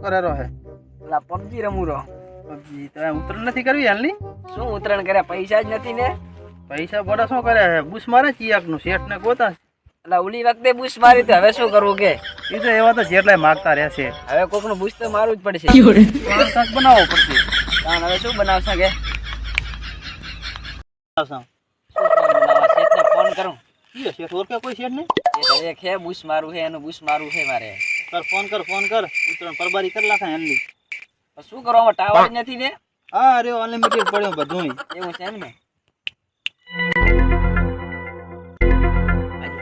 કરે રહો હે? પેલા પબજી રમું રહો. પબજી તો ઉતરણ નથી કરવી હાલની? શું ઉતરણ કરે? પૈસા જ નથી ને. પૈસા બોડા શું કરે હે? બુશ મારે ચિયાક નું શેઠ ને ગોતા. એટલે ઓલી વખતે બુશ મારી તો હવે શું કરવું કે? એ તો એવા તો જેટલાય માગતા રહેશે. હવે કોક નું બુશ તો મારવું જ પડશે. કાંક બનાવવો પડશે. કારણ હવે શું બનાવશે કે? બનાવશો. શેઠને ફોન કરું. કયો શેઠ ઓળખે કોઈ શેઠ ને? શેઠ એક હે બુશ મારું છે, એનું બુશ મારું છે મારે. કર ફોન કર ઉતરણ પરબારી કરી નાખે હાલની. શું કરવામાં ટાવર જ નથી ને? હા અરે અનલિમિટેડ પડ્યો બધું. એવું છે એમ ને?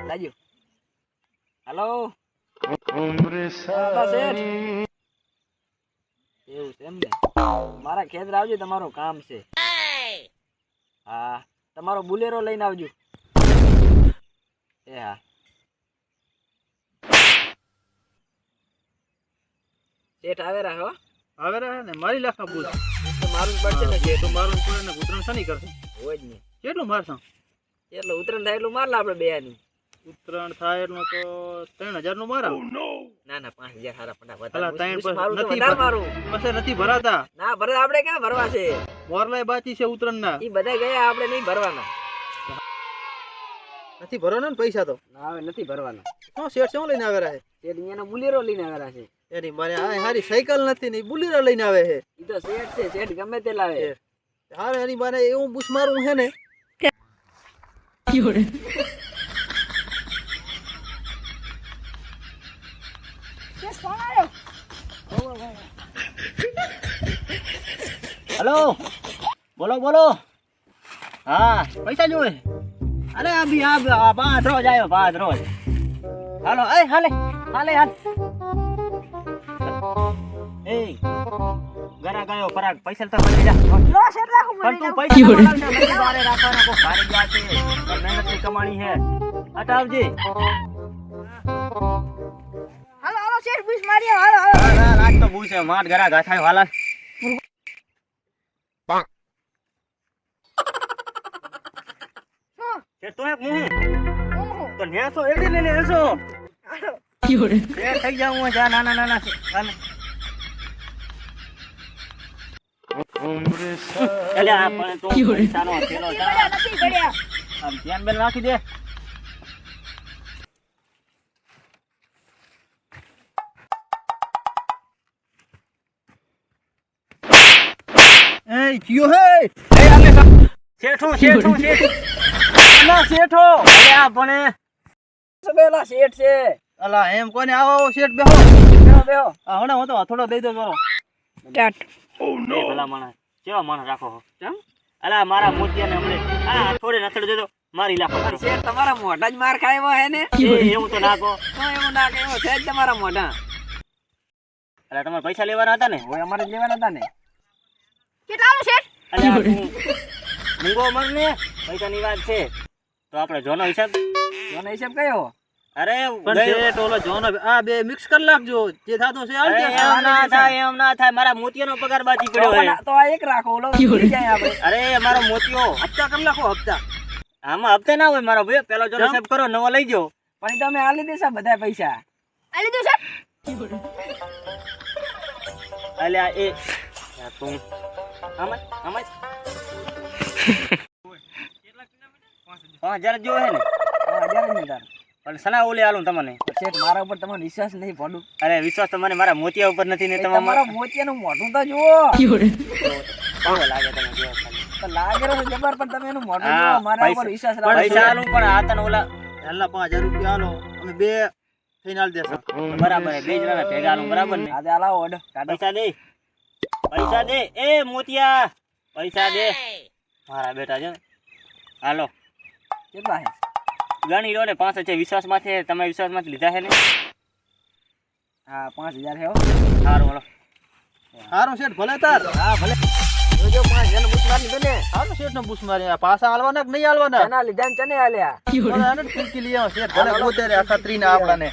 લાજો. હેલો. શેઠ. એવું છે એમ ને? મારા ખેતર આવજો, તમારું કામ છે. હા, તમારો બુલેરો લઈને આવજો. એ હા. શેઠ આવે રાખો. હવે રહે ને મારી લાખા બુશ. તો મારું જ પડશે ને. જે તો મારું પડે ને ઉતરણ શની કરશે? હોય જ ને. કેટલું મારશો? એટલે ઉતરણ થાય એટલું માર લા આપણે બે ની. ઉતરણ થાય એટલું તો 3000 નું મારા. ના ના 5000 સારા ફટાફટ. અલા, ત્રણ પર મારું તો નથી વધારે મારું. પછી નથી ભરાતા. ના ભરે આપણે ક્યાં ભરવા છે? મોરલાય બાકી છે ઉતરણ ના. ઈ બધા ગયા, આપણે નહીં ભરવાના. નથી ભરવાના ને પૈસા તો? ના હવે નથી ભરવાના. શું શેઠ શું લઈને આવે છે? શેઠ અહીંયાનો બુલેરો લઈને આવ્યા છે. એની મારે આ હારી સાયકલ નથી ને બુલેરો લઈને આવે છે. ઈ તો શેઠ છે, શેઠ ગમે તે લાવે. હારે એની મારે એવું બુશ મારું છે ને. હેલો, બોલો. હા, પૈસા જોવે. અરે અભી આ 5 રોજ આવ્યો, 5 રોજ. હાલો, હાલે. એ ગરા ગયો ફરાક, પૈસા તો મળી જા. પણ તું પૈસા ના બારે રાખવાના, કો ભારી ગયા છે. મહેનત ની કમાણી છે. હટાવજે. હાલો શેઠ બુશ માર્યો. હાલો. રાત તો બુશે માટ ગરા ગાથાયો હાલા. કે તો એક મું તો નેસો એડી લઈને એસો. એ થઈ જાઉં જા. ના એટલે આ પણ તો પૈસાનો થેલો જા. નથી ગળ્યા. આમ ધ્યાન બેલ નાખી દે. એ કયો હે? એ આલે શેઠો. અલા શેઠો. અલે આ પણ સબેલા શેઠ છે. અલા એમ કોને આવો શેઠ બેહો. બેહો. આ હણે હું તો થોડો દઈ દો મારો. એ ભલા માણસ કેવા માણસ રાખો હો. કેમ? અલા મારા મોતિયાને હમણે આ થોડે નથડ દેતો મારી લાખો. શેઠ તમારા મોઢા જ માર ખાયો હે ને? એવું તો નાખો. એવું ના કે એવું છે જ તમારા મોઢા. અલા તમારે પૈસા લેવાના હતા ને? હોય અમારે જ લેવાના હતા ને. કેટલાનું શેઠ? અલા મૂંગો મરને પૈસાની વાત છે તો આપણે જોનો હિસાબ કયો? અરે પણ શેઠ ઓલો જોનો આ બે મિક્સ કરી નાખજો. જે થાતો છે હાલ દે. એમ ના થાય મારા મોતિયાનો પગાર બાકી પડ્યો હોય તો આ એક રાખો. ઓલો થઈ જાય આપણે. અરે મારો મોતિયો હપ્તા કરી નાખો હપ્તા. આમાં હપ્તે ના હોય મારો ભાઈ. પેલો જોનો હિસાબ કરો, નવો લઈ જાઓ. પણ તમે આલી દેશા બધા પૈસા. આલી દો શેઠ. અલ્યા એ તું આમાં 5000 જો હે ને? 5000 ની તાર. પણ સના ઓલે આલું તમને. શેઠ મારા ઉપર તમારો વિશ્વાસ નહીં પડું. અરે વિશ્વાસ તો મને મારા મોતિયા ઉપર નથી ને. તમારા મોતિયાનું મોઢું તો જુઓ. કેવો લાગે તમે જો ખાલી. તો લાગે છે જબર, પણ તમે એનું મોઢું જુઓ. મારા ઉપર વિશ્વાસ રાખો. પૈસા આલું પણ આ તને ઓલા હાલના 5000 રૂપિયા આલો. અમે બે થઈને આલ દેસા. બરાબર હે. બે જણાના ભેગા આલું બરાબર ને? આજે આલાવો ઓર્ડર. પૈસા દે. એ મોતિયા પૈસા દે મારા બેટા છે. હાલો કેટલા હે? ગણી લો ને. 5 છે વિશ્વાસ માંથી. તમે વિશ્વાસ માંથી લીધા છે ને? હા 5000 છે હો. સારું હાલો. હારો શેઠ ભલે તાર. હા ભલે. જોજો 5000 નો બુશ મારી લીધો ને? હારો શેઠ નો બુશ મારી. પાછા આલવાના કે નહીં આલવાના? ચના લીધા ને ચને આલ્યા. આને ફિરકી લઈ આવો શેઠ. ભલે ગોતે રે આ 3 ના આપડાને.